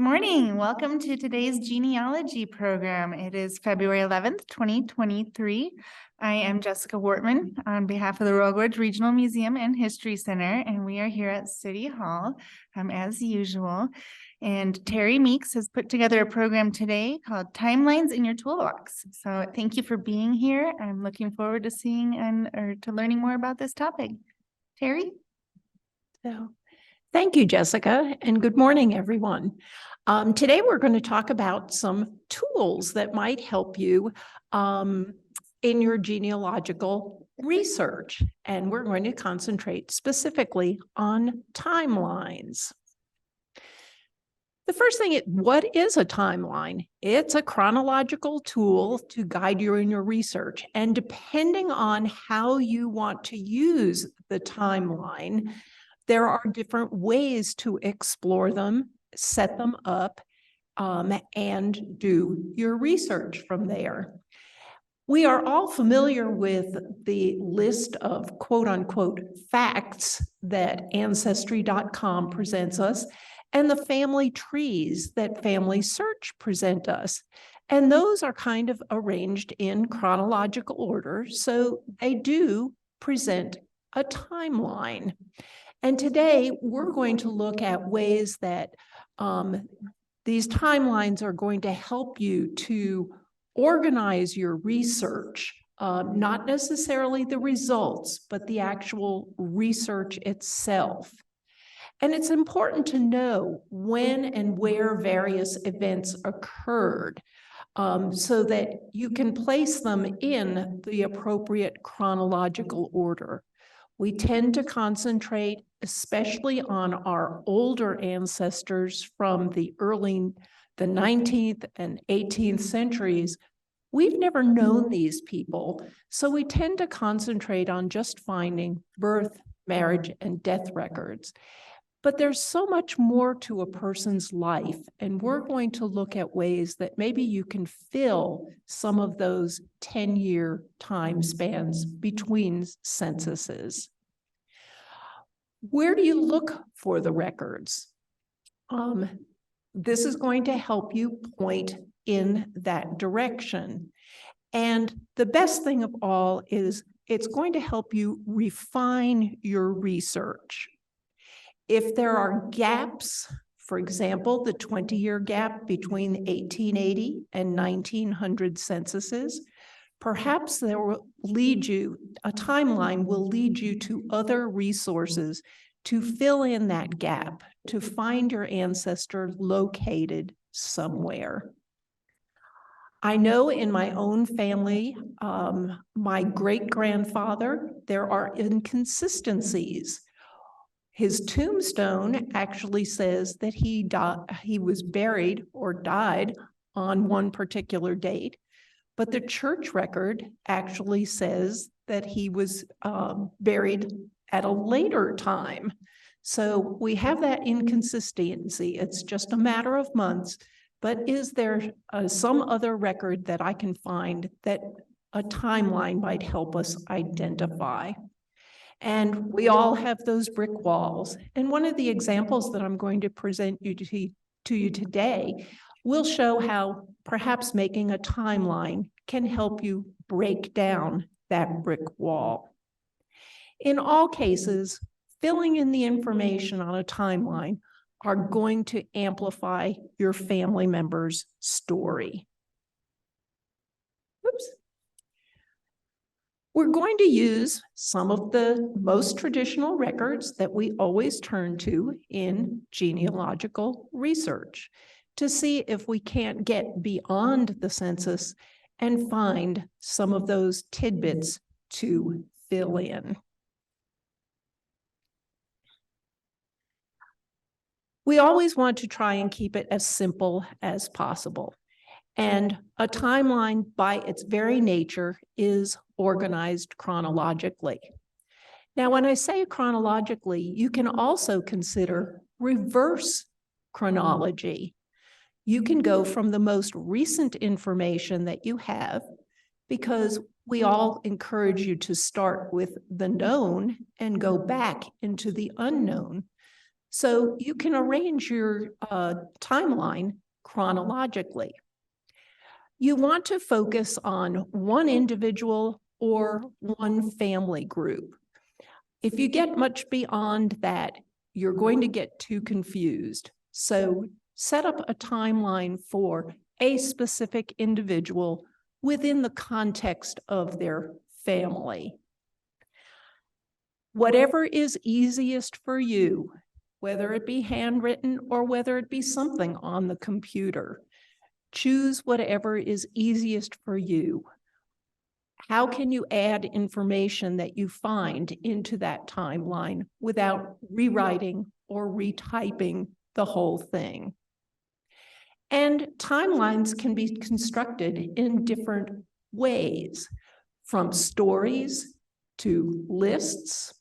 morning. Welcome to today's genealogy program. It is February 11th, 2023. I am Jessica Wortman on behalf of the Royal Gorge Regional Museum and History Center, and we are here at City Hall as usual. And Terri Meeks has put together a program today called Timelines in Your Toolbox. So thank you for being here. I'm looking forward to seeing to learning more about this topic. Terri? Thank you, Jessica, and good morning, everyone. Today, we're going to talk about some tools that might help you in your genealogical research, and we're going to concentrate specifically on timelines. The first thing, what is a timeline? It's a chronological tool to guide you in your research, and depending on how you want to use the timeline, there are different ways to explore them, set them up, and do your research from there. We are all familiar with the list of quote unquote facts that Ancestry.com presents us and the family trees that Family Search present us. And those are kind of arranged in chronological order, so they do present a timeline. And today, we're going to look at ways that these timelines are going to help you to organize your research, not necessarily the results, but the actual research itself. And it's important to know when and where various events occurred so that you can place them in the appropriate chronological order. We tend to concentrate especially on our older ancestors from the 19th and 18th centuries. We've never known these people, so we tend to concentrate on just finding birth, marriage, and death records. But there's so much more to a person's life, and we're going to look at ways that maybe you can fill some of those 10-year time spans between censuses. Where do you look for the records? This is going to help you point in that direction. And the best thing of all is it's going to help you refine your research. If there are gaps, for example, the 20-year gap between 1880 and 1900 censuses, perhaps there will lead you, a timeline will lead you to other resources to fill in that gap, to find your ancestor located somewhere. I know in my own family, my great-grandfather, there are inconsistencies. His tombstone actually says that he was buried or died on one particular date, but the church record actually says that he was buried at a later time. So we have that inconsistency. It's just a matter of months, but is there some other record that I can find that a timeline might help us identify? And we all have those brick walls. And one of the examples that I'm going to present to you today will show how perhaps making a timeline can help you break down that brick wall. In all cases, filling in the information on a timeline are going to amplify your family member's story. Oops. We're going to use some of the most traditional records that we always turn to in genealogical research to see if we can't get beyond the census and find some of those tidbits to fill in. We always want to try and keep it as simple as possible. And a timeline, by its very nature, is organized chronologically. Now, when I say chronologically, you can also consider reverse chronology. You can go from the most recent information that you have, because we all encourage you to start with the known and go back into the unknown. So you can arrange your timeline chronologically. You want to focus on one individual or one family group. If you get much beyond that, you're going to get too confused. So set up a timeline for a specific individual within the context of their family. Whatever is easiest for you, whether it be handwritten or whether it be something on the computer, choose whatever is easiest for you. How can you add information that you find into that timeline without rewriting or retyping the whole thing? And timelines can be constructed in different ways, from stories to lists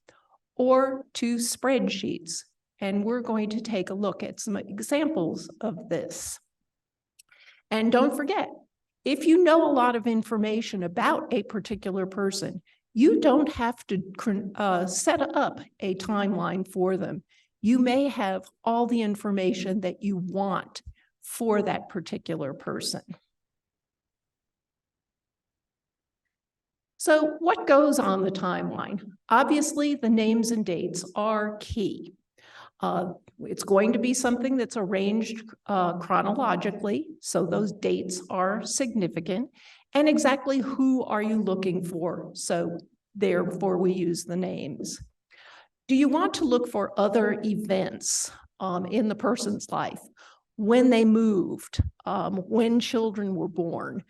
or to spreadsheets. And we're going to take a look at some examples of this. And don't forget, if you know a lot of information about a particular person, you don't have to set up a timeline for them. You may have all the information that you want for that particular person. So what goes on the timeline? Obviously, the names and dates are key. It's going to be something that's arranged chronologically, so those dates are significant. And exactly who are you looking for? So therefore, we use the names. Do you want to look for other events in the person's life? When they moved, when children were born,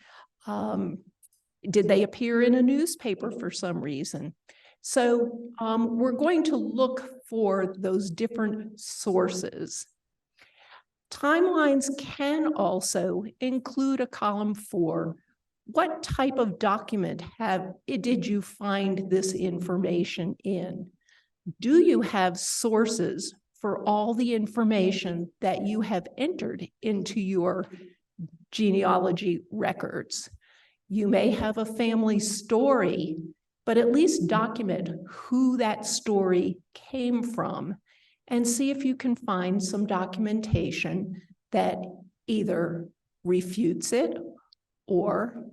did they appear in a newspaper for some reason? So we're going to look for those different sources. Timelines can also include a column for what type of document did you find this information in? Do you have sources for all the information that you have entered into your genealogy records? You may have a family story, but at least document who that story came from and see if you can find some documentation that either refutes it or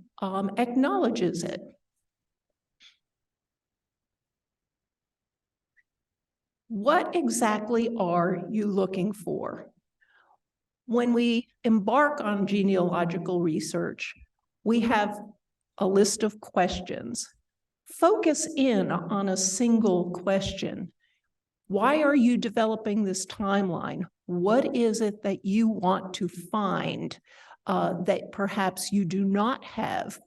acknowledges it. What exactly are you looking for? When we embark on genealogical research, we have a list of questions. Focus in on a single question. Why are you developing this timeline? What is it that you want to find that perhaps you do not have?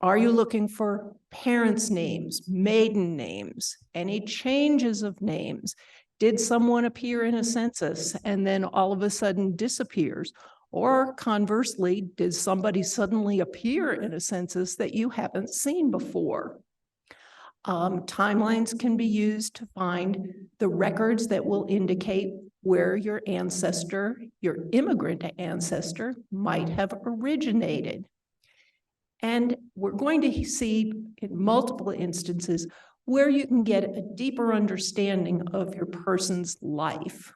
Are you looking for parents' names, maiden names, any changes of names? Did someone appear in a census and then all of a sudden disappears? Or conversely, did somebody suddenly appear in a census that you haven't seen before? Timelines can be used to find the records that will indicate where your ancestor, your immigrant ancestor, might have originated. And we're going to see in multiple instances where you can get a deeper understanding of your person's life.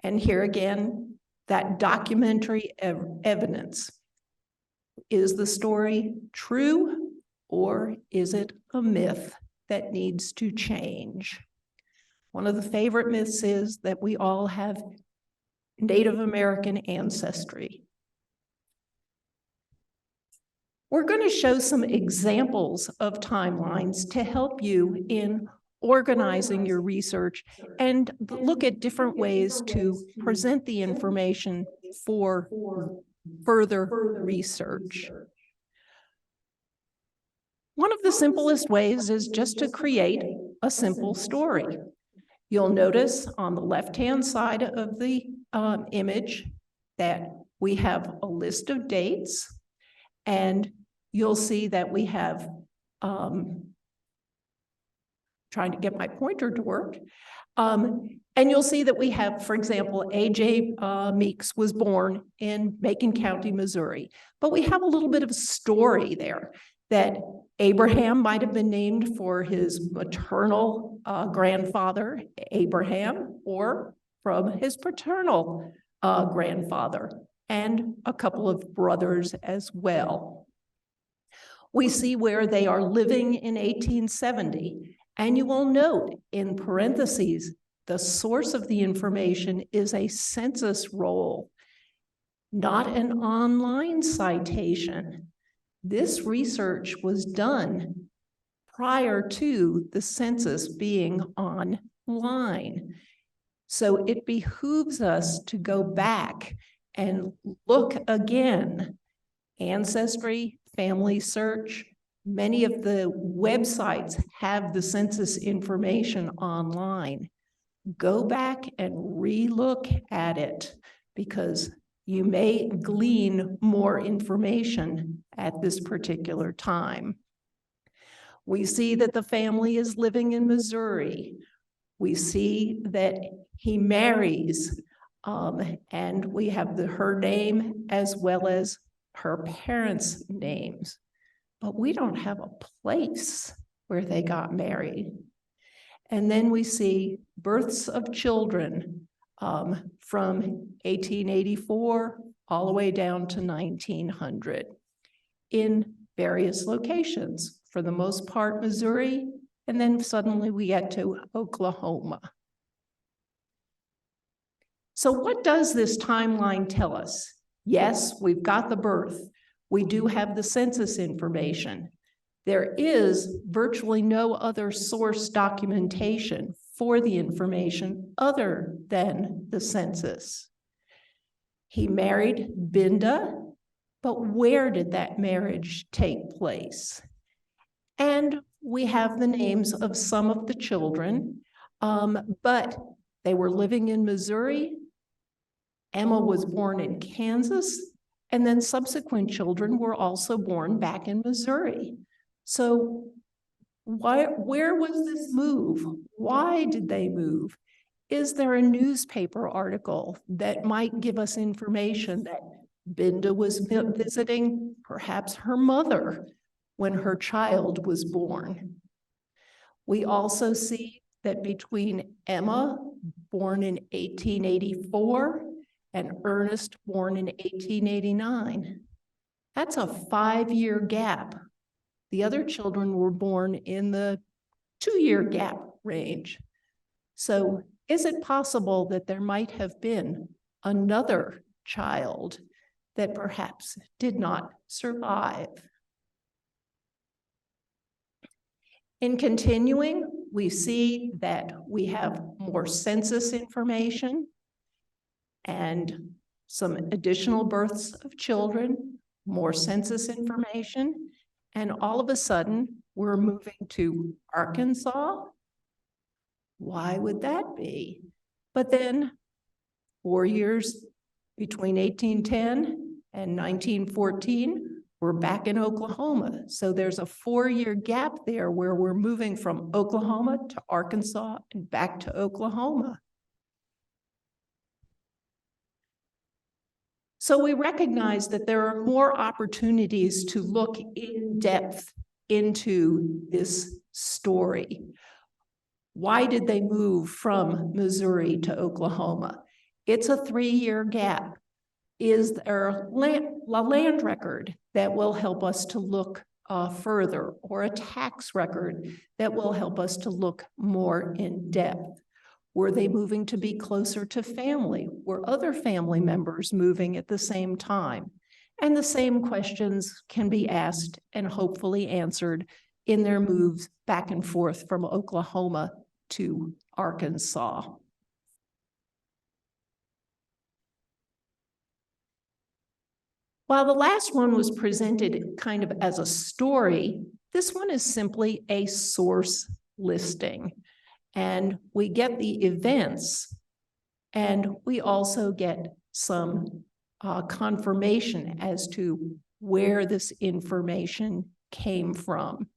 And here again, that documentary evidence. Is the story true or is it a myth that needs to change? One of the favorite myths is that we all have Native American ancestry. We're going to show some examples of timelines to help you in organizing your research and look at different ways to present the information for further research. One of the simplest ways is just to create a simple story. You'll notice on the left-hand side of the image that we have a list of dates, and you'll see that we have trying to get my pointer to work. And you'll see that we have, for example, A.J. Meeks was born in Macon County, Missouri, but we have a little bit of story there. that Abraham might have been named for his maternal grandfather, Abraham, or from his paternal grandfather, and a couple of brothers as well. We see where they are living in 1870, and you will note in parentheses, the source of the information is a census roll, not an online citation. This research was done prior to the census being online. So it behooves us to go back and look again. Ancestry, Family Search, many of the websites have the census information online. Go back and re-look at it, because you may glean more information at this particular time. We see that the family is living in Missouri. We see that he marries, and we have her name as well as her parents' names, but we don't have a place where they got married. And then we see births of children from 1884 all the way down to 1900 in various locations, for the most part Missouri, and then suddenly we get to Oklahoma. So what does this timeline tell us? Yes, we've got the birth. We do have the census information. There is virtually no other source documentation for the information other than the census. He married Binda, but where did that marriage take place? And we have the names of some of the children, but they were living in Missouri. Emma was born in Kansas, and then subsequent children were also born back in Missouri. So where was this move? Why did they move? Is there a newspaper article that might give us information that Binda was visiting perhaps her mother when her child was born? We also see that between Emma, born in 1884, and Ernest, born in 1889, that's a 5-year gap. The other children were born in the 2-year gap range. So is it possible that there might have been another child that perhaps did not survive? In continuing, we see that we have more census information and some additional births of children, more census information, and all of a sudden, we're moving to Arkansas. Why would that be? But then 4 years between 1810 and 1914, we're back in Oklahoma. So there's a 4-year gap there where we're moving from Oklahoma to Arkansas and back to Oklahoma. So we recognize that there are more opportunities to look in depth into this story. Why did they move from Missouri to Oklahoma? It's a 3-year gap. Is there a land record that will help us to look further, or a tax record that will help us to look more in depth? Were they moving to be closer to family? Were other family members moving at the same time? And the same questions can be asked and hopefully answered in their moves back and forth from Oklahoma to Arkansas. While the last one was presented kind of as a story, this one is simply a source listing. And we get the events, and we also get some confirmation as to where this information came from.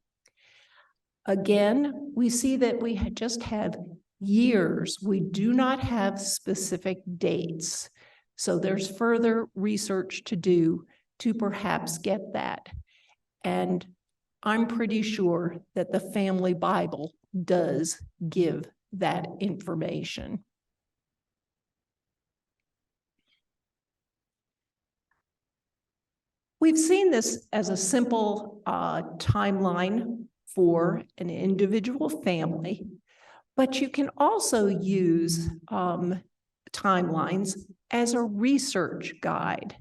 Again, we see that we just have years. We do not have specific dates. So there's further research to do to perhaps get that. And I'm pretty sure that the family Bible does give that information. We've seen this as a simple timeline for an individual family, but you can also use timelines as a research guide.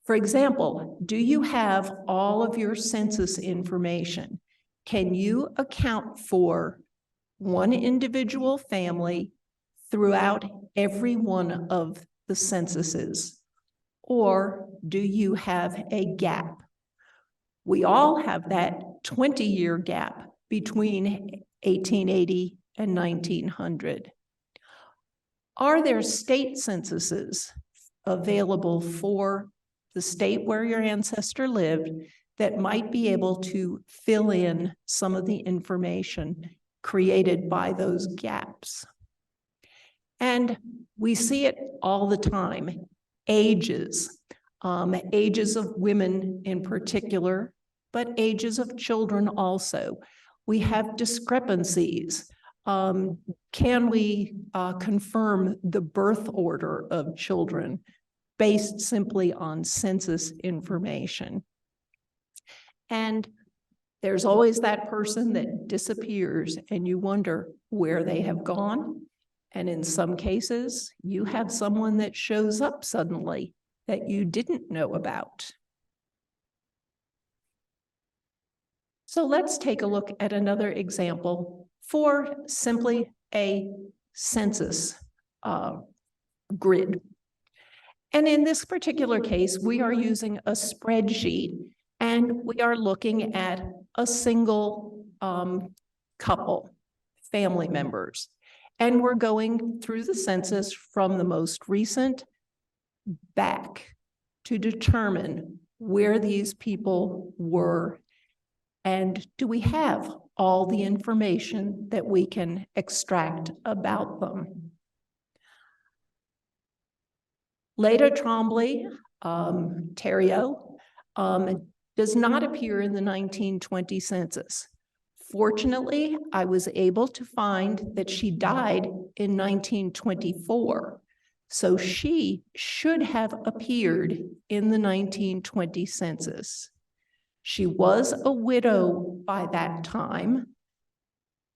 For example, do you have all of your census information? Can you account for one individual family throughout every one of the censuses? Or do you have a gap? We all have that 20-year gap between 1880 and 1900. Are there state censuses available for the state where your ancestor lived that might be able to fill in some of the information created by those gaps? And we see it all the time. Ages, ages of women in particular, but ages of children also. We have discrepancies. Can we confirm the birth order of children based simply on census information? And there's always that person that disappears and you wonder where they have gone. And in some cases, you have someone that shows up suddenly that you didn't know about. So let's take a look at another example for simply a census grid. And in this particular case, we are using a spreadsheet and we are looking at a single couple, family members. And we're going through the census from the most recent back to determine where these people were and do we have all the information that we can extract about them. Leda Trombley, Terri, does not appear in the 1920 census. Fortunately, I was able to find that she died in 1924, so she should have appeared in the 1920 census. She was a widow by that time,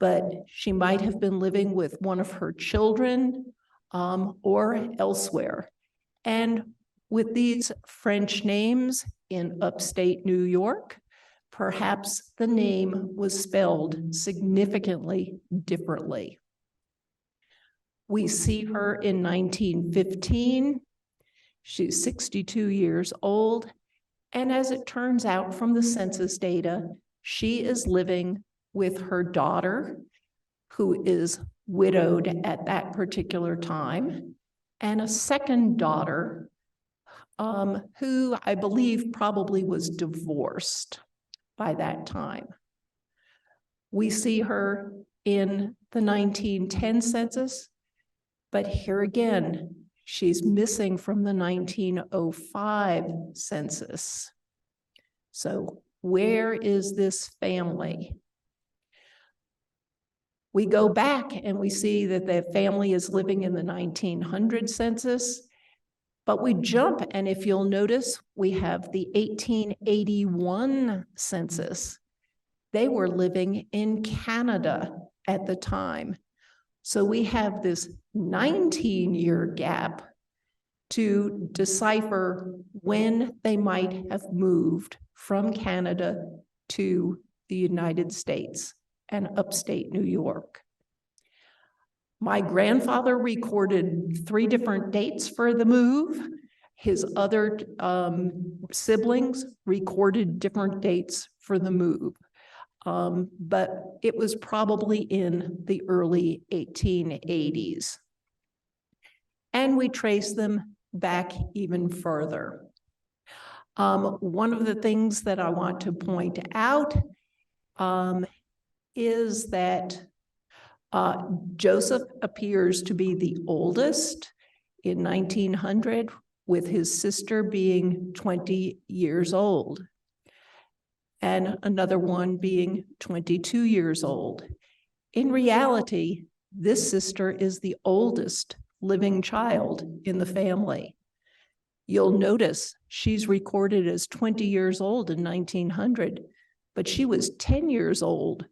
but she might have been living with one of her children or elsewhere. And with these French names in upstate New York, perhaps the name was spelled significantly differently. We see her in 1915. She's 62 years old. And as it turns out from the census data, she is living with her daughter, who is widowed at that particular time, and a second daughter, who I believe probably was divorced by that time. We see her in the 1910 census, but here again, she's missing from the 1905 census. So where is this family? We go back and we see that the family is living in the 1900 census, but we jump, and if you'll notice, we have the 1881 census. They were living in Canada at the time. So we have this 19-year gap to decipher when they might have moved from Canada to the United States and upstate New York. My grandfather recorded 3 different dates for the move. His other siblings recorded different dates for the move. But it was probably in the early 1880s. And we trace them back even further. One of the things that I want to point out is that Joseph appears to be the oldest in 1900, with his sister being 20 years old. and another one being 22 years old. In reality, this sister is the oldest living child in the family. You'll notice she's recorded as 20 years old in 1900, but she was 10 years old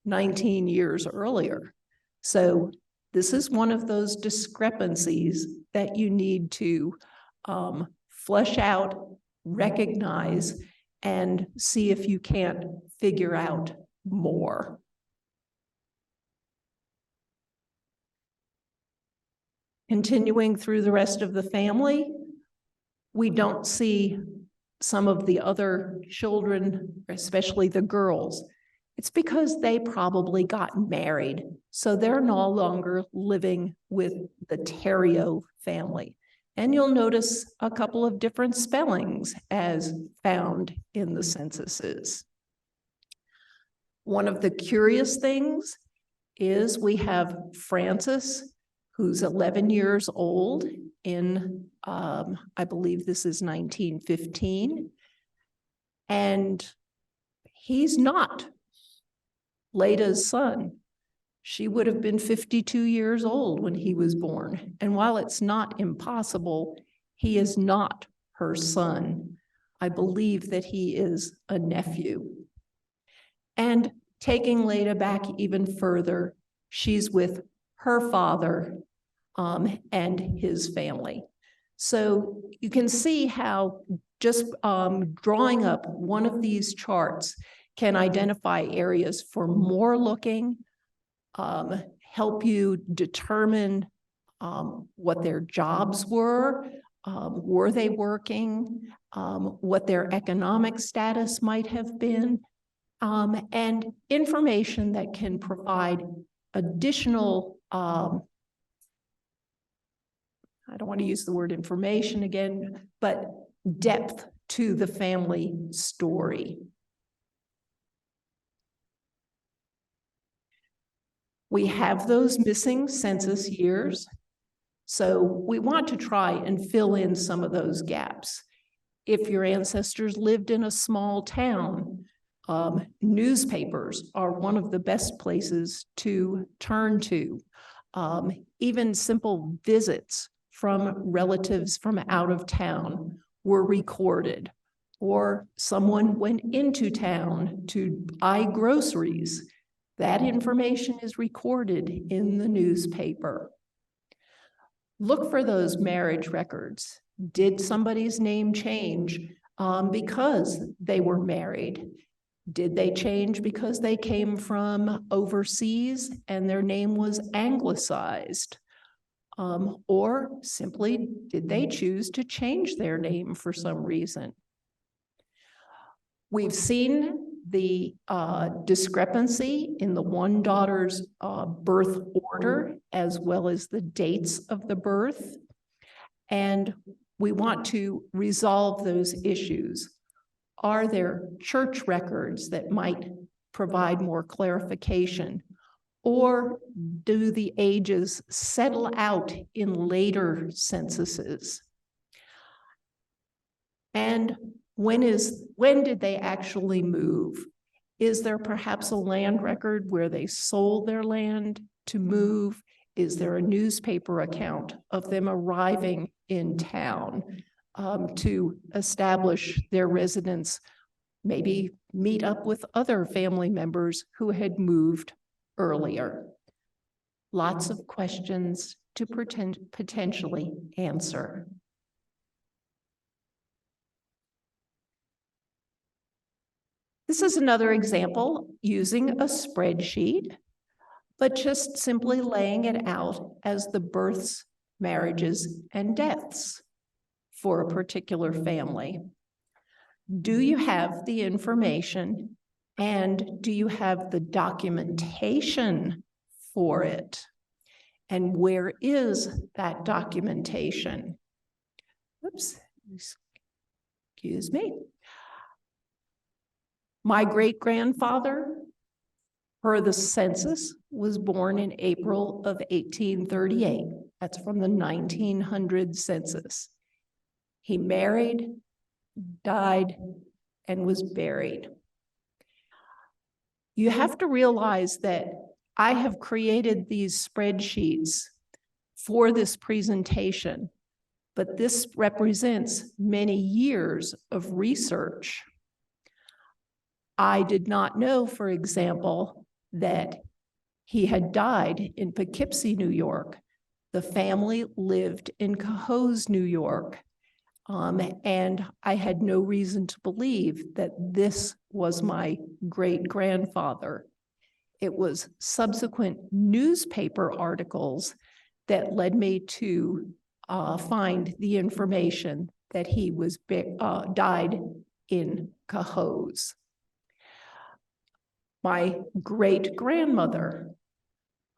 19 years earlier. So this is one of those discrepancies that you need to flesh out, recognize, and see if you can't figure out more. Continuing through the rest of the family, we don't see some of the other children, especially the girls. It's because they probably got married, so they're no longer living with the Terri family. And you'll notice a couple of different spellings as found in the censuses. One of the curious things is we have Francis, who's 11 years old in, I believe this is 1915. And he's not Leda's son. She would have been 52 years old when he was born. And while it's not impossible, he is not her son. I believe that he is a nephew. And taking Leda back even further, she's with her father and his family. So you can see how just drawing up one of these charts can identify areas for more looking, help you determine what their jobs were they working, what their economic status might have been, and information that can provide additional, I don't want to use the word information again, but depth to the family story. We have those missing census years, so we want to try and fill in some of those gaps. If your ancestors lived in a small town, newspapers are one of the best places to turn to. Even simple visits from relatives from out of town were recorded, or someone went into town to buy groceries. That information is recorded in the newspaper. Look for those marriage records. Did somebody's name change because they were married? Did they change because they came from overseas and their name was anglicized? Or simply, did they choose to change their name for some reason? We've seen the discrepancy in the one daughter's birth order, as well as the dates of the birth. And we want to resolve those issues. Are there church records that might provide more clarification? Or do the ages settle out in later censuses? And when did they actually move? Is there perhaps a land record where they sold their land to move? Is there a newspaper account of them arriving in town to establish their residence, maybe meet up with other family members who had moved earlier? Lots of questions to potentially answer. This is another example using a spreadsheet, but just simply laying it out as the births, marriages, and deaths for a particular family. Do you have the information, and do you have the documentation for it? And where is that documentation? Oops, excuse me. My great-grandfather, per the census, was born in April of 1838. That's from the 1900 census. He married, died, and was buried. You have to realize that I have created these spreadsheets for this presentation, but this represents many years of research. I did not know, for example, that he had died in Poughkeepsie, New York. The family lived in Cohoes, New York. And I had no reason to believe that this was my great-grandfather. It was subsequent newspaper articles that led me to find the information that he was died in Cohoes. My great-grandmother,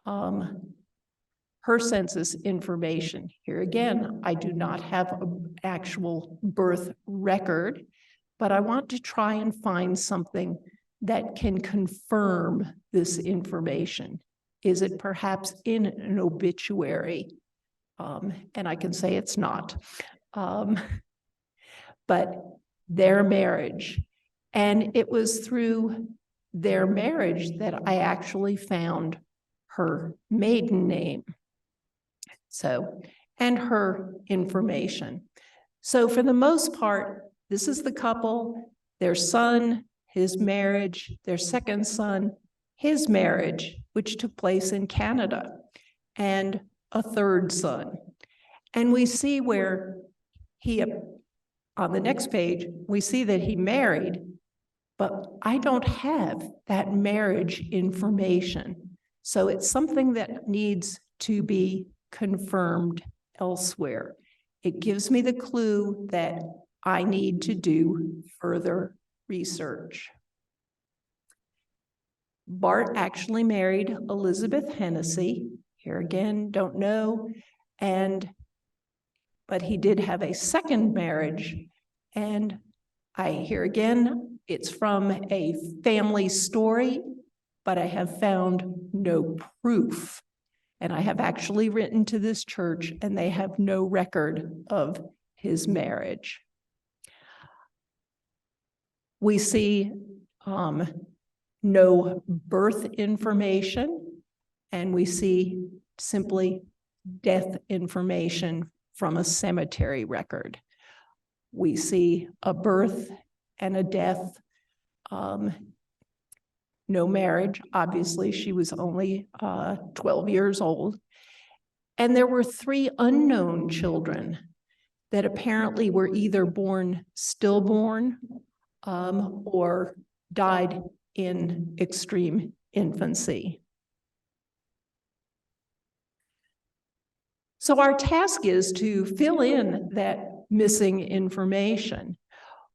her census information. Here again, I do not have an actual birth record, but I want to try and find something that can confirm this information. Is it perhaps in an obituary? And I can say it's not. But their marriage. And it was through their marriage that I actually found her maiden name. So, and her information. So for the most part, this is the couple, their son, his marriage, their second son, his marriage, which took place in Canada, and a third son. And we see where he, on the next page, we see that he married, but I don't have that marriage information. So it's something that needs to be confirmed elsewhere. It gives me the clue that I need to do further research. Bart actually married Elizabeth Hennessy. Here again, don't know. But he did have a second marriage. And here again, it's from a family story, but I have found no proof. And I have actually written to this church, and they have no record of his marriage. We see no birth information, and we see simply death information from a cemetery record. We see a birth and a death, no marriage. Obviously, she was only 12 years old. And there were 3 unknown children that apparently were either born stillborn or died in extreme infancy. So our task is to fill in that missing information.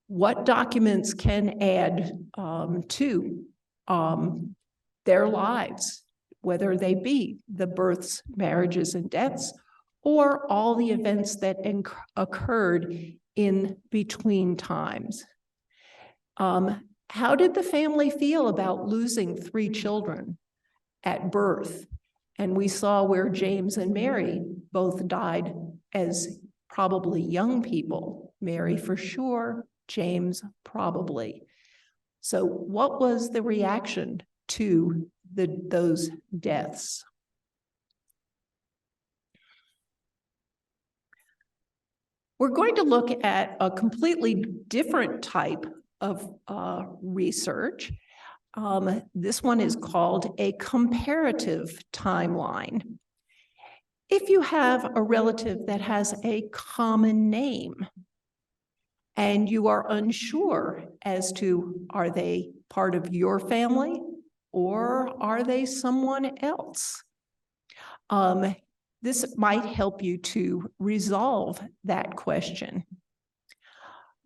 What documents can add to their lives, whether they be the births, marriages, and deaths, or all the events that occurred in between times. How did the family feel about losing 3 children at birth? And we saw where James and Mary both died as probably young people. Mary for sure, James probably. So what was the reaction to those deaths? We're going to look at a completely different type of research. This one is called a comparative timeline. If you have a relative that has a common name and you are unsure as to are they part of your family or are they someone else, this might help you to resolve that question.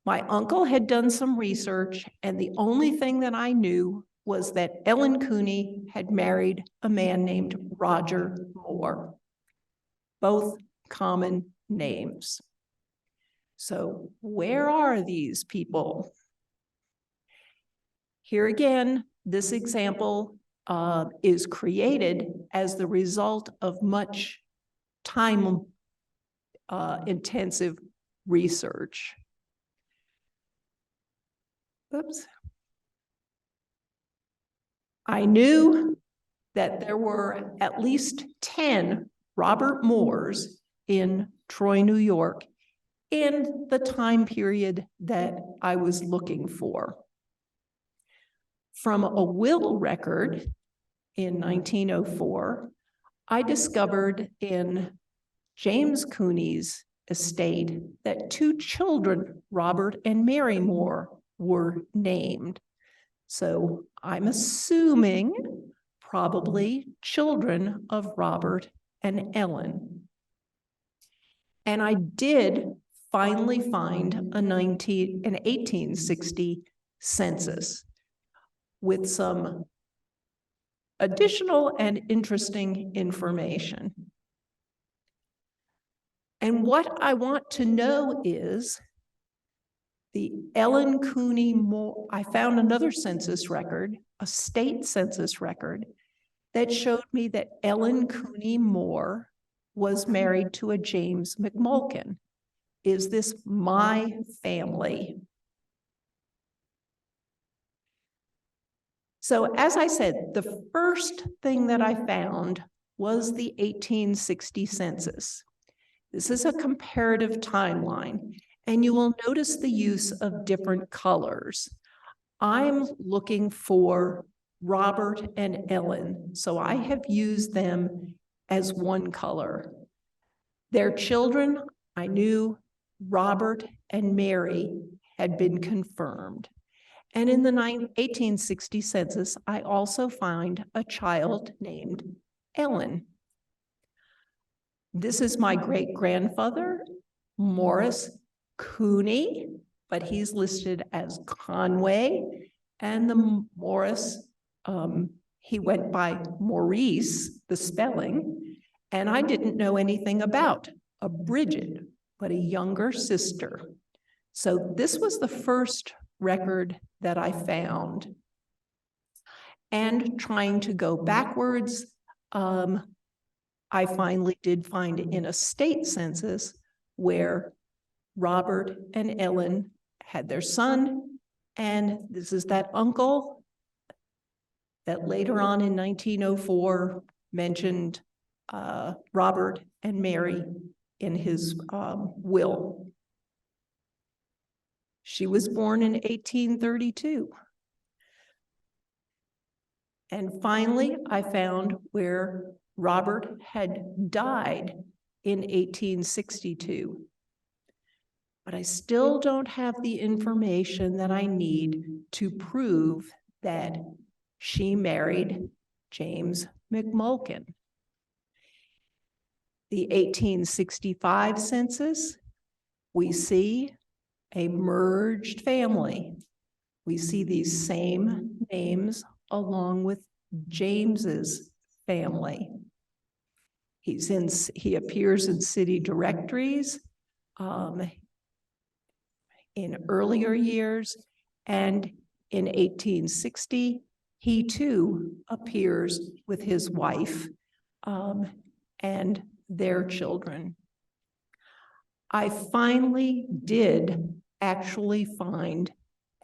My uncle had done some research, and the only thing that I knew was that Ellen Cooney had married a man named Roger Moore, both common names. So where are these people? Here again, this example is created as the result of much time intensive research. Oops. I knew that there were at least 10 Robert Moores in Troy, New York, in the time period that I was looking for. From a will record in 1904, I discovered in James Cooney's estate that 2 children, Robert and Mary Moore, were named. So I'm assuming probably children of Robert and Ellen. And I did finally find an 1860 census with some additional and interesting information. And what I want to know is the Ellen Cooney Moore. I found another census record, a state census record, that showed me that Ellen Cooney Moore was married to a James McMulkin. Is this my family? So as I said, the first thing that I found was the 1860 census. This is a comparative timeline, and you will notice the use of different colors. I'm looking for Robert and Ellen, so I have used them as one color. Their children, I knew Robert and Mary had been confirmed. And in the 1860 census, I also find a child named Ellen. This is my great-grandfather, Morris Cooney, but he's listed as Conway. And the Morris, he went by Maurice, the spelling, and I didn't know anything about a Bridget, but a younger sister. So this was the first record that I found. And trying to go backwards, I finally did find it in a state census where Robert and Ellen had their son, and this is that uncle that later on in 1904 mentioned Robert and Mary in his will. She was born in 1832. And finally, I found where Robert had died in 1862. But I still don't have the information that I need to prove that she married James McMulkin. The 1865 census, we see a merged family. We see these same names along with James's family. He appears in city directories in earlier years, and in 1860, he too appears with his wife and their children. I finally did actually find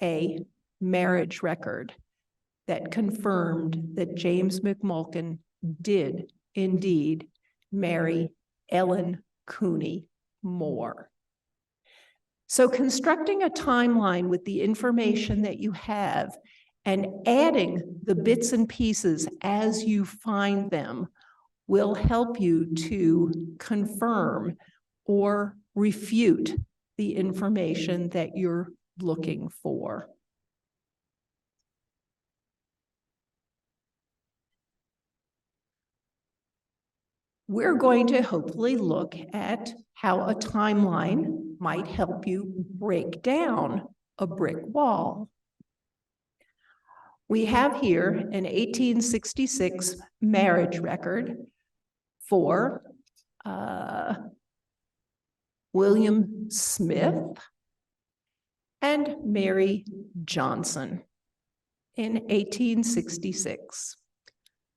a marriage record that confirmed that James McMulkin did indeed marry Ellen Cooney Moore. So constructing a timeline with the information that you have and adding the bits and pieces as you find them will help you to confirm or refute the information that you're looking for. We're going to hopefully look at how a timeline might help you break down a brick wall. We have here an 1866 marriage record for William Smith and Mary Johnson in 1866.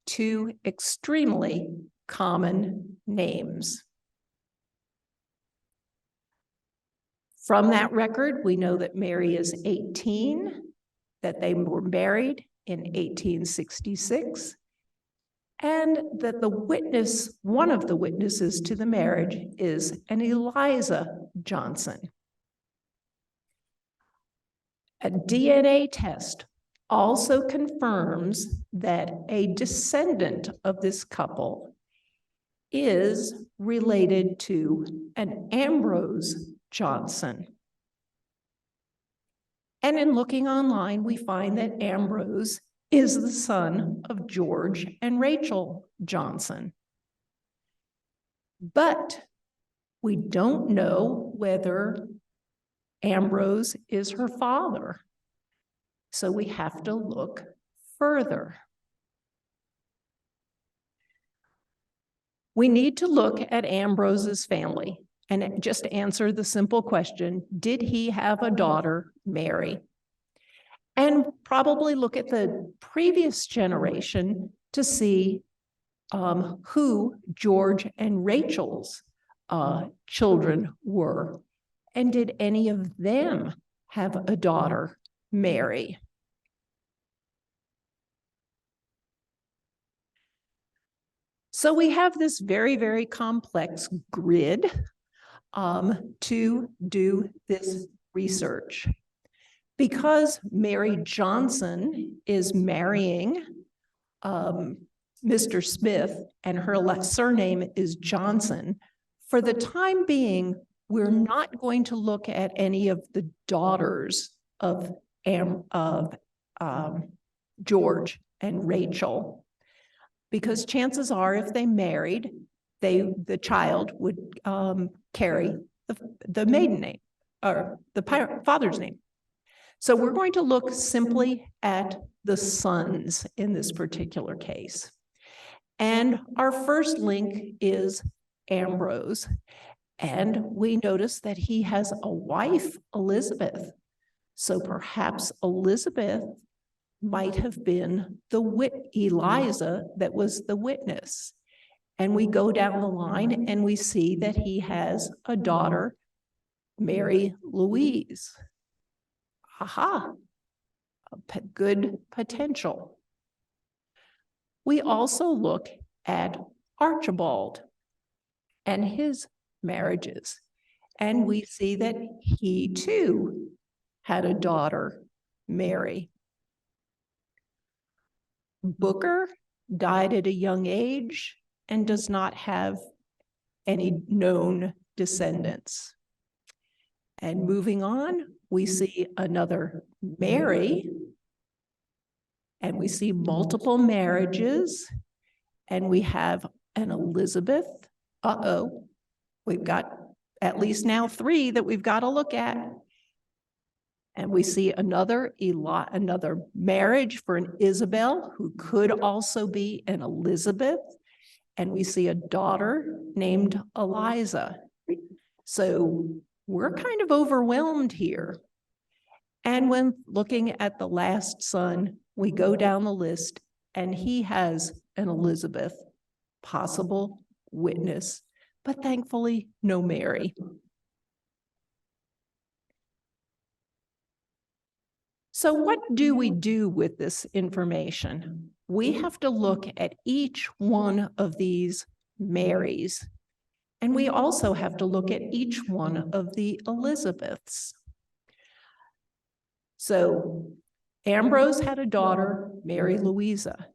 Two extremely common names. From that record, we know that Mary is 18, that they were married in 1866, and that one of the witnesses to the marriage is an Eliza Johnson. A DNA test also confirms that a descendant of this couple is related to an Ambrose Johnson. And in looking online, we find that Ambrose is the son of George and Rachel Johnson. But we don't know whether Ambrose is her father. So we have to look further. We need to look at Ambrose's family and just answer the simple question, did he have a daughter, Mary? And probably look at the previous generation to see who George and Rachel's children were. And did any of them have a daughter, Mary? So we have this very, very complex grid to do this research. Because Mary Johnson is marrying Mr. Smith and her surname is Johnson, for the time being, we're not going to look at any of the daughters of George and Rachel, because chances are if they married, the child would carry the maiden name or the father's name. So we're going to look simply at the sons in this particular case. And our first link is Ambrose. And we notice that he has a wife, Elizabeth. So perhaps Elizabeth might have been Eliza that was the witness. And we go down the line and we see that he has a daughter, Mary Louise. Aha, good potential. We also look at Archibald and his marriages, and we see that he too had a daughter, Mary. Booker died at a young age and does not have any known descendants. And moving on, we see another Mary, and we see multiple marriages, and we have an Elizabeth. We've got at least now 3 that we've got to look at. And we see another marriage for an Isabel, who could also be an Elizabeth. And we see a daughter named Eliza. So we're kind of overwhelmed here. And when looking at the last son, we go down the list and he has an Elizabeth, possible witness, but thankfully no Mary. So what do we do with this information? We have to look at each one of these Marys, and we also have to look at each one of the Elizabeths. So Ambrose had a daughter, Mary Louisa.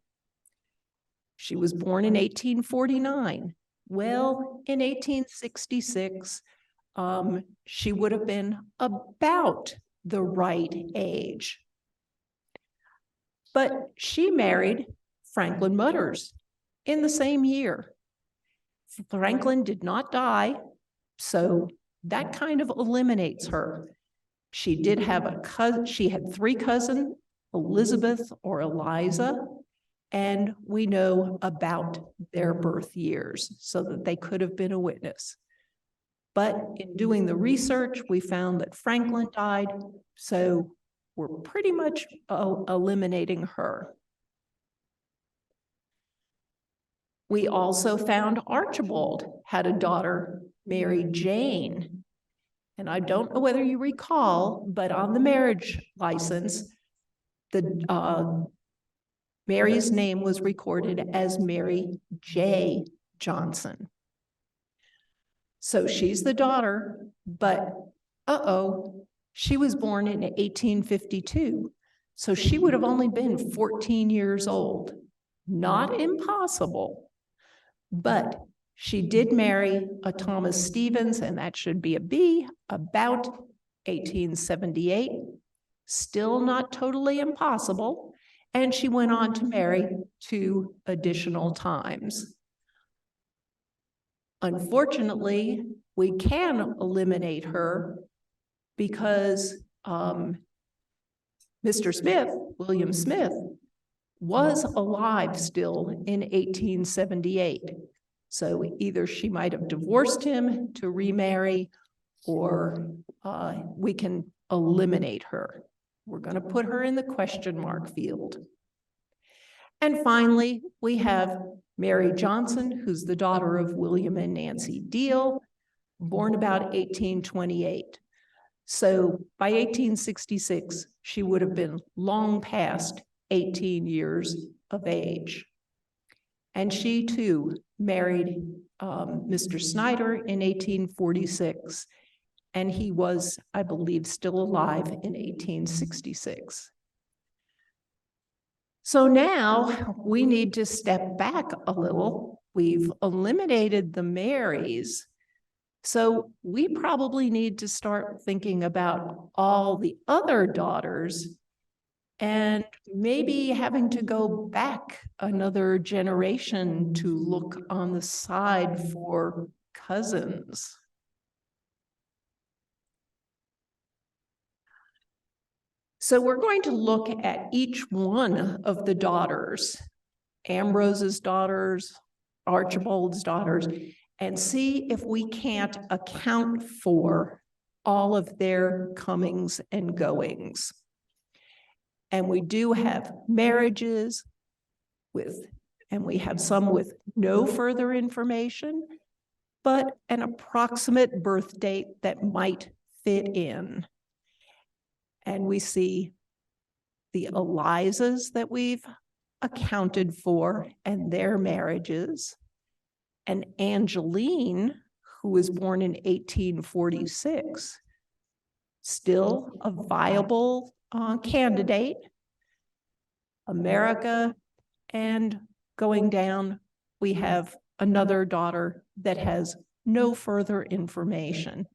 She was born in 1849. Well, in 1866, she would have been about the right age. But she married Franklin Mudders in the same year. Franklin did not die, so that kind of eliminates her. She did have a cousin. She had 3 cousins, Elizabeth or Eliza, and we know about their birth years so that they could have been a witness. But in doing the research, we found that Franklin died, so we're pretty much eliminating her. We also found Archibald had a daughter, Mary Jane. And I don't know whether you recall, but on the marriage license, the Mary's name was recorded as Mary J. Johnson. So she's the daughter, but she was born in 1852. So she would have only been 14 years old. Not impossible, but she did marry a Thomas Stevens, and that should be a B, about 1878. Still not totally impossible. And she went on to marry 2 additional times. Unfortunately, we can eliminate her because Mr. Smith, William Smith, was alive still in 1878. So either she might have divorced him to remarry, or we can eliminate her. We're going to put her in the question mark field. And finally, we have Mary Johnson, who's the daughter of William and Nancy Deal, born about 1828. So by 1866, she would have been long past 18 years of age. And she too married Mr. Snyder in 1846, and he was, I believe, still alive in 1866. So now we need to step back a little. We've eliminated the Marys, so we probably need to start thinking about all the other daughters and maybe having to go back another generation to look on the side for cousins. So we're going to look at each one of the daughters, Ambrose's daughters, Archibald's daughters, and see if we can't account for all of their comings and goings. And we do have marriages and we have some with no further information, but an approximate birth date that might fit in. And we see the Elizas that we've accounted for and their marriages, and Angeline, who was born in 1846, still a viable candidate. America, and going down, we have another daughter that has no further information.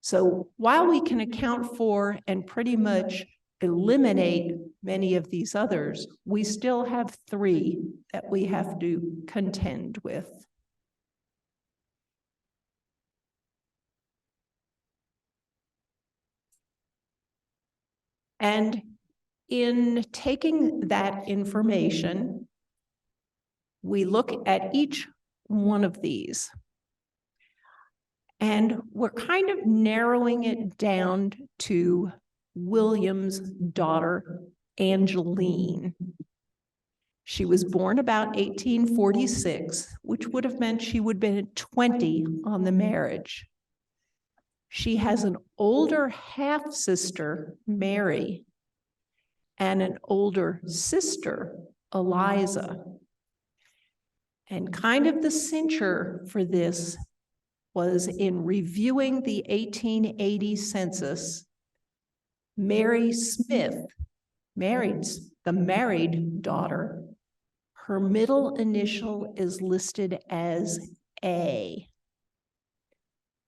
So while we can account for and pretty much eliminate many of these others, we still have 3 that we have to contend with. And in taking that information, we look at each one of these. And we're kind of narrowing it down to William's daughter, Angeline. She was born about 1846, which would have meant she would have been 20 on the marriage. She has an older half-sister, Mary, and an older sister, Eliza. And kind of the cincher for this was in reviewing the 1880 census, Mary Smith, the married daughter, her middle initial is listed as A.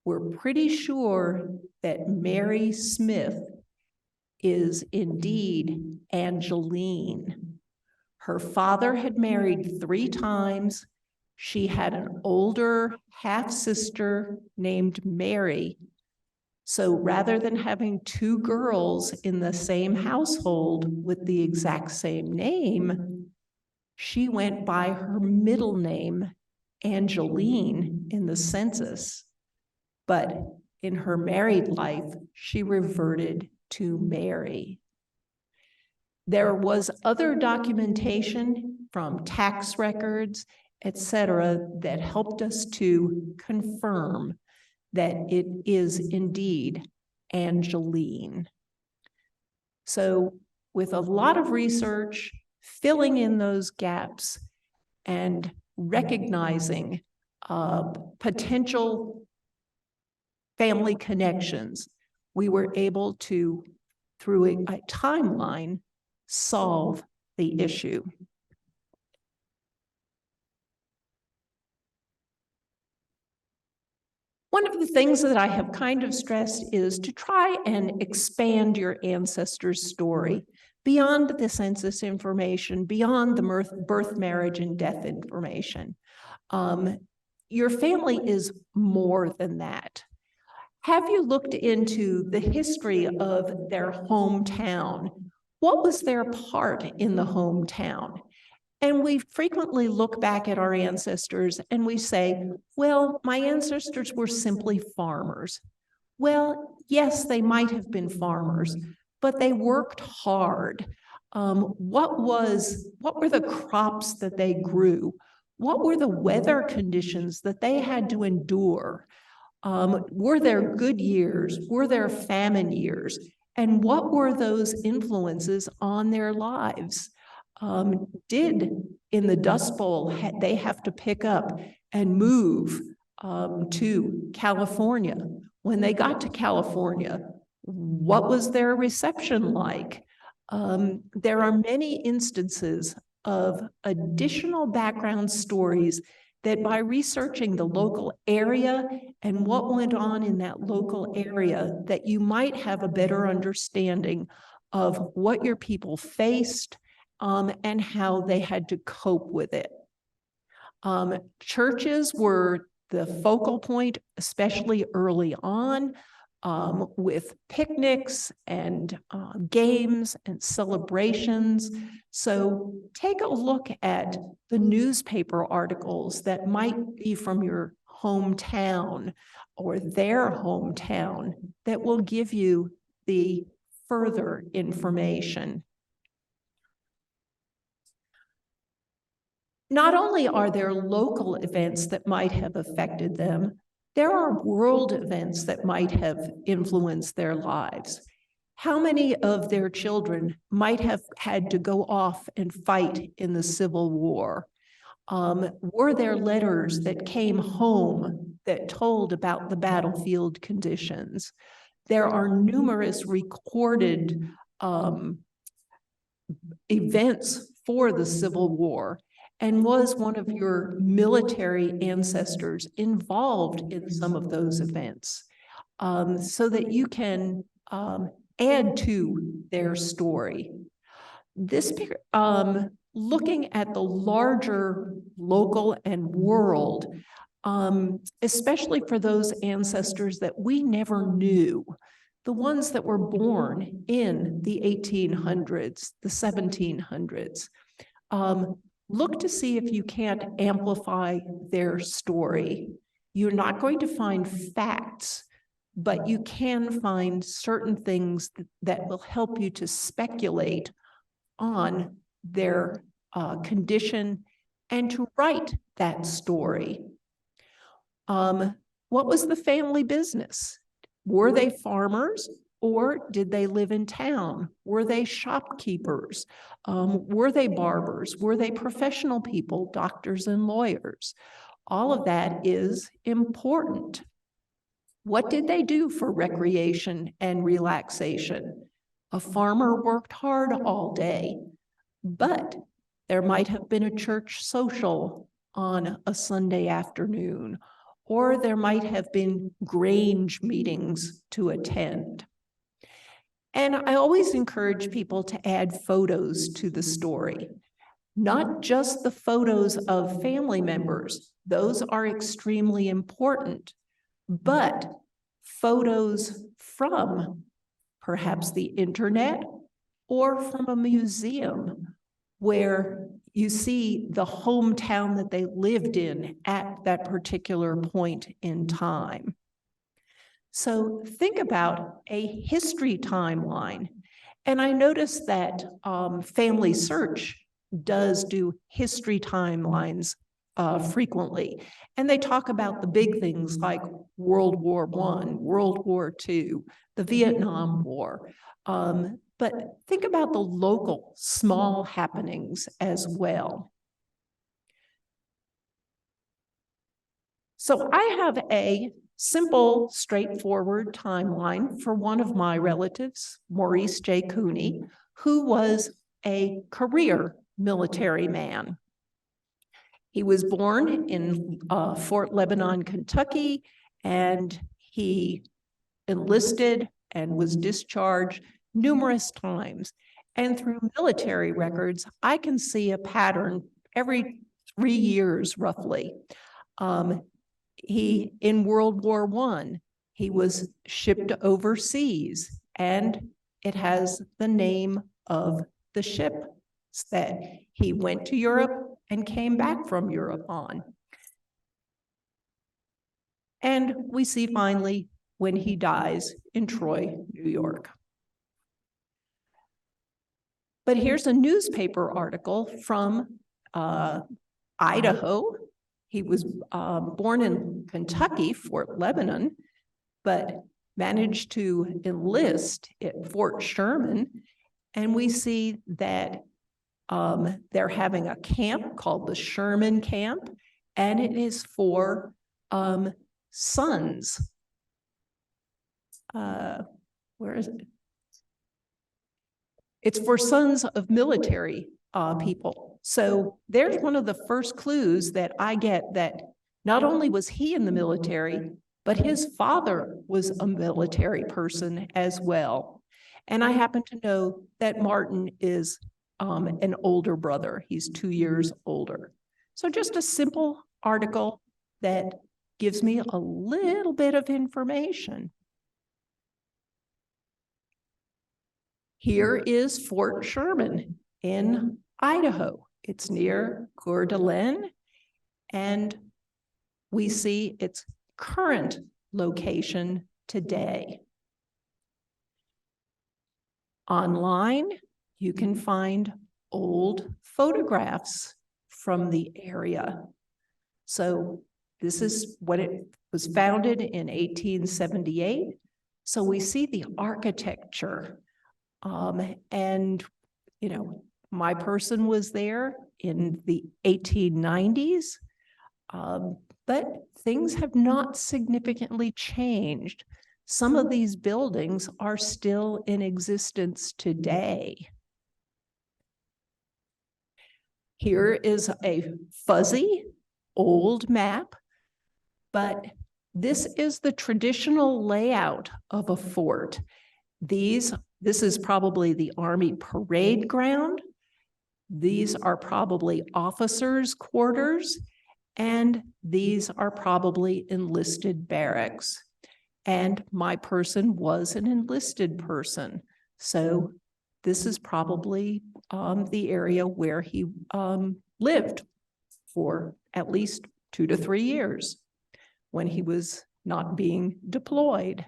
We're pretty sure that Mary Smith is indeed Angeline. Her father had married 3 times. She had an older half-sister named Mary. So rather than having 2 girls in the same household with the exact same name, she went by her middle name, Angeline, in the census. But in her married life, she reverted to Mary. There was other documentation from tax records, etc., that helped us to confirm that it is indeed Angeline. So with a lot of research filling in those gaps and recognizing potential family connections, we were able to, through a timeline, solve the issue. One of the things that I have kind of stressed is to try and expand your ancestors' story beyond the census information, beyond the birth, marriage, and death information. Your family is more than that. Have you looked into the history of their hometown? What was their part in the hometown? And we frequently look back at our ancestors and we say, well, my ancestors were simply farmers. Well, yes, they might have been farmers, but they worked hard. What were the crops that they grew? What were the weather conditions that they had to endure? Were there good years? Were there famine years? And what were those influences on their lives? Did in the Dust Bowl they have to pick up and move to California? When they got to California, what was their reception like? There are many instances of additional background stories that by researching the local area and what went on in that local area, that you might have a better understanding of what your people faced and how they had to cope with it. Churches were the focal point, especially early on, with picnics and games and celebrations. So take a look at the newspaper articles that might be from your hometown or their hometown that will give you the further information. Not only are there local events that might have affected them, there are world events that might have influenced their lives. How many of their children might have had to go off and fight in the Civil War? Were there letters that came home that told about the battlefield conditions? There are numerous recorded events for the Civil War. And was one of your military ancestors involved in some of those events, so that you can add to their story? This looking at the larger local and world, especially for those ancestors that we never knew, the ones that were born in the 1800s, the 1700s, look to see if you can't amplify their story. You're not going to find facts, but you can find certain things that will help you to speculate on their condition and to write that story. What was the family business? Were they farmers? Or did they live in town? Were they shopkeepers? Were they barbers? Were they professional people, doctors and lawyers? All of that is important. What did they do for recreation and relaxation? A farmer worked hard all day, but there might have been a church social on a Sunday afternoon, or there might have been grange meetings to attend. And I always encourage people to add photos to the story, not just the photos of family members. Those are extremely important, but photos from perhaps the internet or from a museum where you see the hometown that they lived in at that particular point in time. So think about a history timeline. And I noticed that Family Search does do history timelines frequently. And they talk about the big things like World War I, World War II, the Vietnam War. but think about the local small happenings as well. So I have a simple, straightforward timeline for one of my relatives, Maurice J. Cooney, who was a career military man. He was born in Fort Lebanon, Kentucky, and he enlisted and was discharged numerous times. And through military records, I can see a pattern every 3 years, roughly. In World War I, he was shipped overseas, and it has the name of the ship that he went to Europe and came back from Europe on. And we see finally when he dies in Troy, New York. But here's a newspaper article from Idaho. He was born in Kentucky, Fort Lebanon, but managed to enlist at Fort Sherman. And we see that they're having a camp called the Sherman Camp, and it is for sons. Where is it? It's for sons of military people. So there's one of the first clues that I get that not only was he in the military, but his father was a military person as well. And I happen to know that Martin is an older brother. He's 2 years older. So just a simple article that gives me a little bit of information. Here is Fort Sherman in Idaho. It's near Coeur d'Alene, and we see its current location today. Online, you can find old photographs from the area. So this is what it was founded in 1878. So we see the architecture. And, you know, my person was there in the 1890s, but things have not significantly changed. Some of these buildings are still in existence today. Here is a fuzzy old map, but this is the traditional layout of a fort. This is probably the Army parade ground. These are probably officers' quarters, and these are probably enlisted barracks. And my person was an enlisted person. So this is probably the area where he lived for at least 2 to 3 years when he was not being deployed.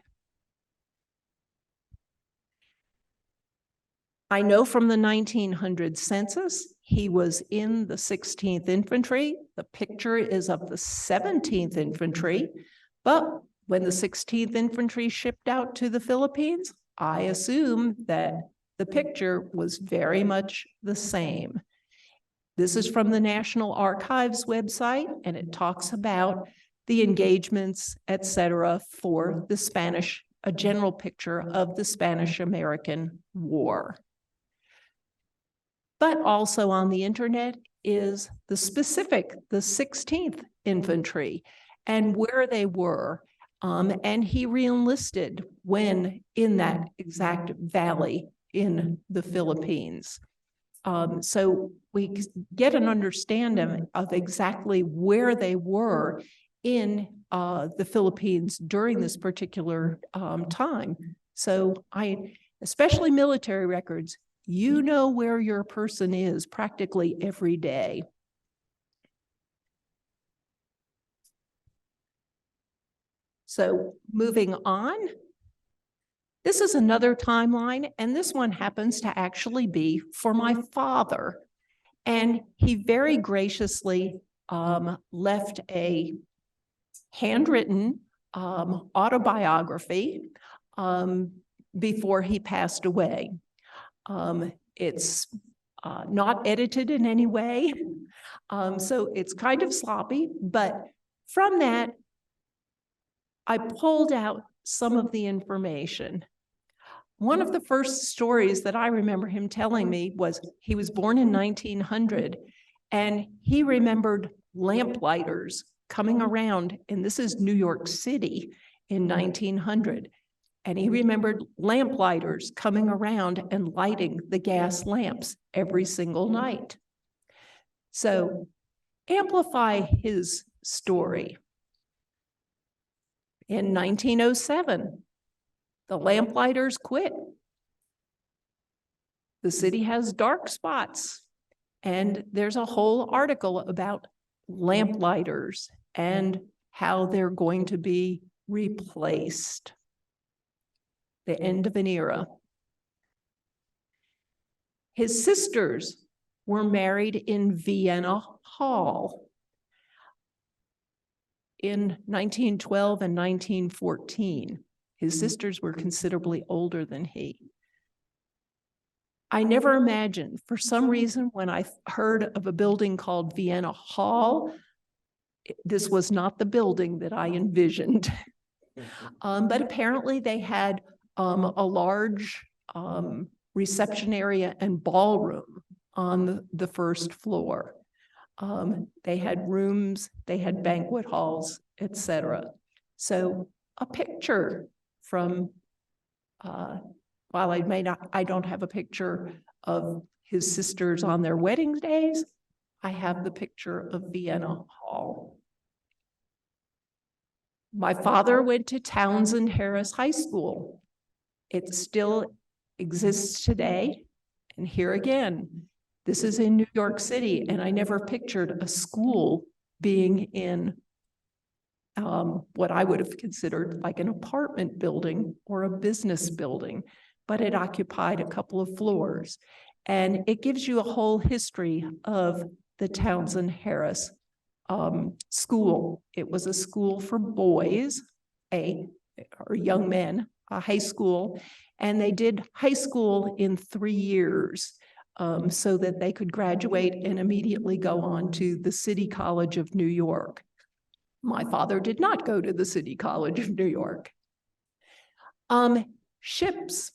I know from the 1900 census, he was in the 16th Infantry. The picture is of the 17th Infantry, but when the 16th Infantry shipped out to the Philippines, I assume that the picture was very much the same. This is from the National Archives website, and it talks about the engagements, etc., for the Spanish, a general picture of the Spanish-American War. But also on the internet is the specific, the 16th Infantry, and where they were. And he re-enlisted when in that exact valley in the Philippines. So we get an understanding of exactly where they were in the Philippines during this particular time. So especially military records, you know where your person is practically every day. So moving on, this is another timeline, and this one happens to actually be for my father. And he very graciously left a handwritten autobiography before he passed away. It's not edited in any way. So it's kind of sloppy, but from that, I pulled out some of the information. One of the first stories that I remember him telling me was he was born in 1900 and he remembered lamplighters coming around, and this is New York City in 1900. And he remembered lamplighters coming around and lighting the gas lamps every single night. So amplify his story. In 1907, the lamplighters quit. The city has dark spots, and there's a whole article about lamplighters and how they're going to be replaced. The end of an era. His sisters were married in Vienna Hall in 1912 and 1914. His sisters were considerably older than he. I never imagined, for some reason, when I heard of a building called Vienna Hall, this was not the building that I envisioned. But apparently they had a large reception area and ballroom on the first floor. They had rooms, they had banquet halls, etc. So a picture from, while I don't have a picture of his sisters on their wedding days, I have the picture of Vienna Hall. My father went to Townsend Harris High School. It still exists today. And here again, this is in New York City, and I never pictured a school being in what I would have considered like an apartment building or a business building, but it occupied a couple of floors. And it gives you a whole history of the Townsend Harris school. It was a school for boys, or young men, a high school, and they did high school in 3 years so that they could graduate and immediately go on to the City College of New York. My father did not go to the City College of New York. Ships.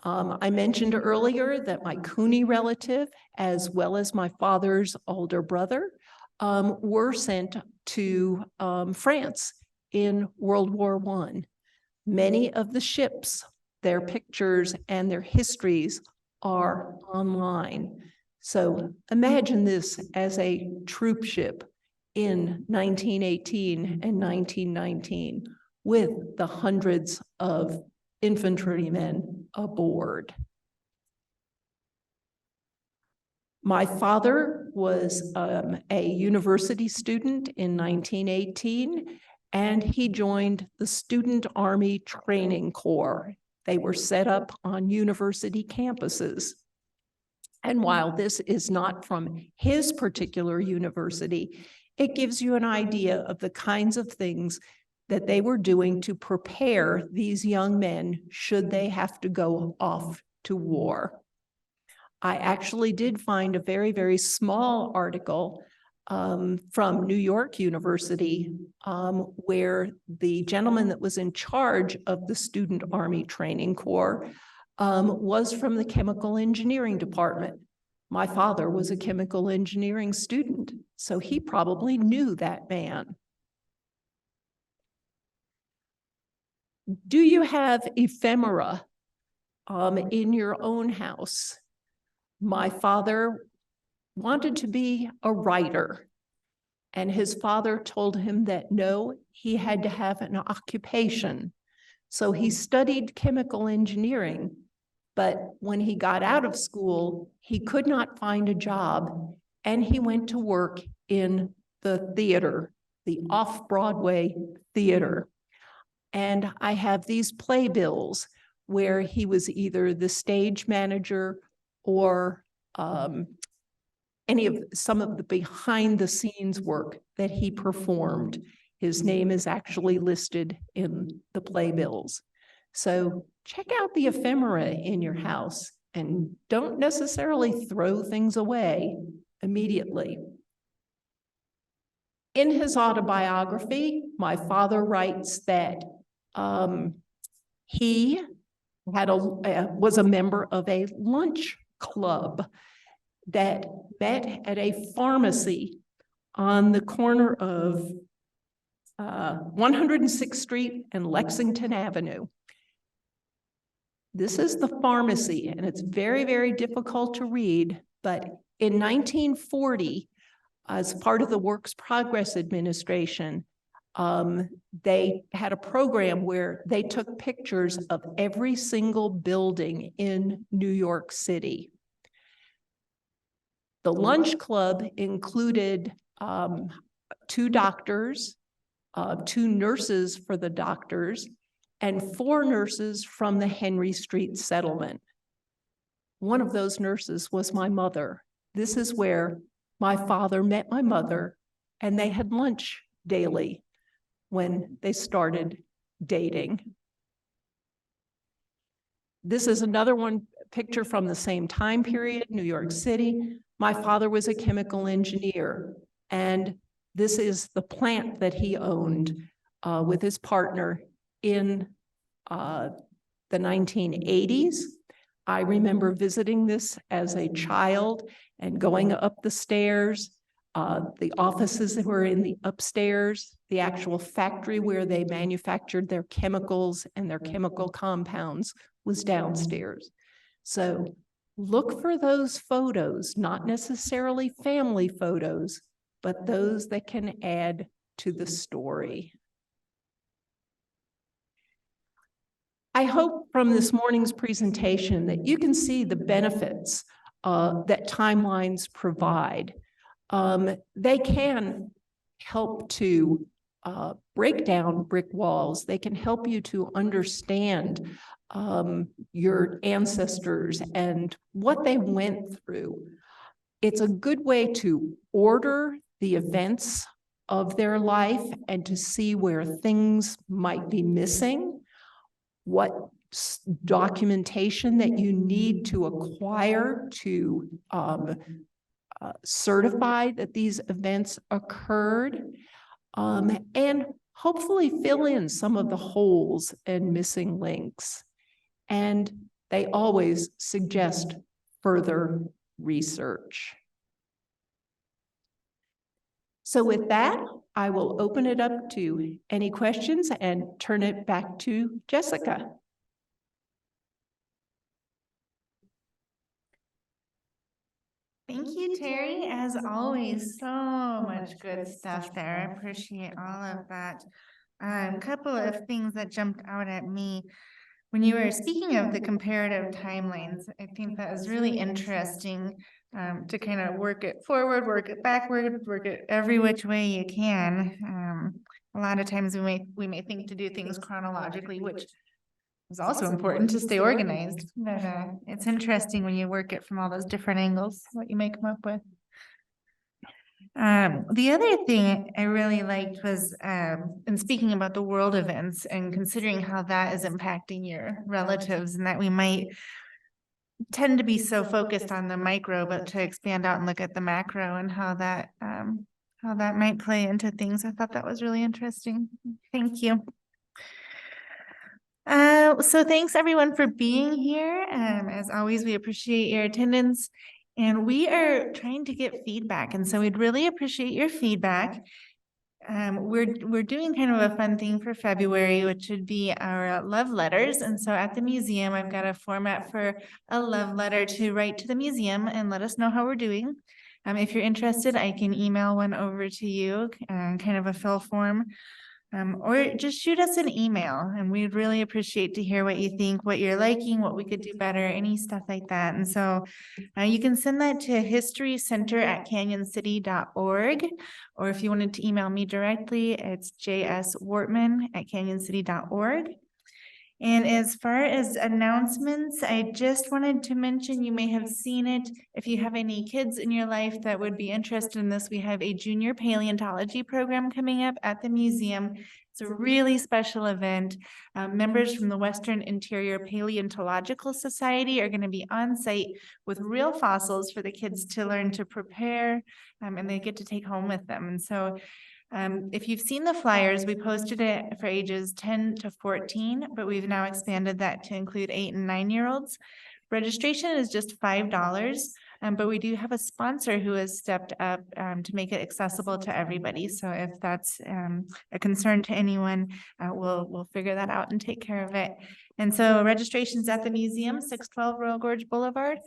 I mentioned earlier that my Cooney relative, as well as my father's older brother, were sent to France in World War I. Many of the ships, their pictures and their histories are online. So imagine this as a troop ship in 1918 and 1919 with the hundreds of infantrymen aboard. My father was a university student in 1918, and he joined the Student Army Training Corps. They were set up on university campuses. And while this is not from his particular university, it gives you an idea of the kinds of things that they were doing to prepare these young men should they have to go off to war. I actually did find a very, very small article from New York University where the gentleman that was in charge of the Student Army Training Corps was from the chemical engineering department. My father was a chemical engineering student, so he probably knew that man. Do you have ephemera in your own house? My father wanted to be a writer, and his father told him that no, he had to have an occupation. So he studied chemical engineering, but when he got out of school, he could not find a job, and he went to work in the theater, the off-Broadway theater. And I have these playbills where he was either the stage manager or some of the behind the scenes work that he performed. His name is actually listed in the playbills. So check out the ephemera in your house and don't necessarily throw things away immediately. In his autobiography, my father writes that he was a member of a lunch club that met at a pharmacy on the corner of 106th Street and Lexington Avenue. This is the pharmacy, and it's very, very difficult to read, but in 1940, as part of the Works Progress Administration, they had a program where they took pictures of every single building in New York City. The lunch club included 2 doctors, 2 nurses for the doctors, and 4 nurses from the Henry Street settlement. One of those nurses was my mother. This is where my father met my mother, and they had lunch daily when they started dating. This is another picture from the same time period, New York City. My father was a chemical engineer, and this is the plant that he owned with his partner in the 1980s. I remember visiting this as a child and going up the stairs. The offices that were in the upstairs, the actual factory where they manufactured their chemicals and their chemical compounds was downstairs. So look for those photos, not necessarily family photos, but those that can add to the story. I hope from this morning's presentation that you can see the benefits that timelines provide. They can help to break down brick walls. They can help you to understand your ancestors and what they went through. It's a good way to order the events of their life and to see where things might be missing, what documentation that you need to acquire to certify that these events occurred, and hopefully fill in some of the holes and missing links. And they always suggest further research. So with that, I will open it up to any questions and turn it back to Jessica. Thank you, Terri. As always, so much good stuff there. I appreciate all of that. A couple of things that jumped out at me when you were speaking of the comparative timelines. I think that is really interesting to kind of work it forward, work it backward, work it every which way you can. A lot of times we may think to do things chronologically, which is also important to stay organized, but it's interesting when you work it from all those different angles, what you may come up with. The other thing I really liked was, in speaking about the world events and considering how that is impacting your relatives, and that we might tend to be so focused on the micro, but to expand out and look at the macro and how that might play into things. I thought that was really interesting. Thank you. So thanks everyone for being here. As always, we appreciate your attendance, and we are trying to get feedback. And so we'd really appreciate your feedback. We're doing kind of a fun thing for February, which would be our love letters. And so at the museum, I've got a format for a love letter to write to the museum and let us know how we're doing. If you're interested, I can email one over to you, kind of a fill form. Or just shoot us an email, and we'd really appreciate to hear what you think, what you're liking, what we could do better, any stuff like that. And so you can send that to historycenter@canyoncity.org, or if you wanted to email me directly, it's jswortman@canyoncity.org. And as far as announcements, I just wanted to mention, you may have seen it. If you have any kids in your life that would be interested in this, we have a junior paleontology program coming up at the museum. It's a really special event. Members from the Western Interior Paleontological Society are going to be on site with real fossils for the kids to learn to prepare, and they get to take home with them. And so if you've seen the flyers, we posted it for ages 10 to 14, but we've now expanded that to include 8 and 9-year-olds. Registration is just $5, but we do have a sponsor who has stepped up to make it accessible to everybody. So if that's a concern to anyone, we'll figure that out and take care of it. And so registration's at the museum, 612 Royal Gorge Boulevard.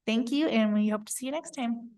Thank you, and we hope to see you next time.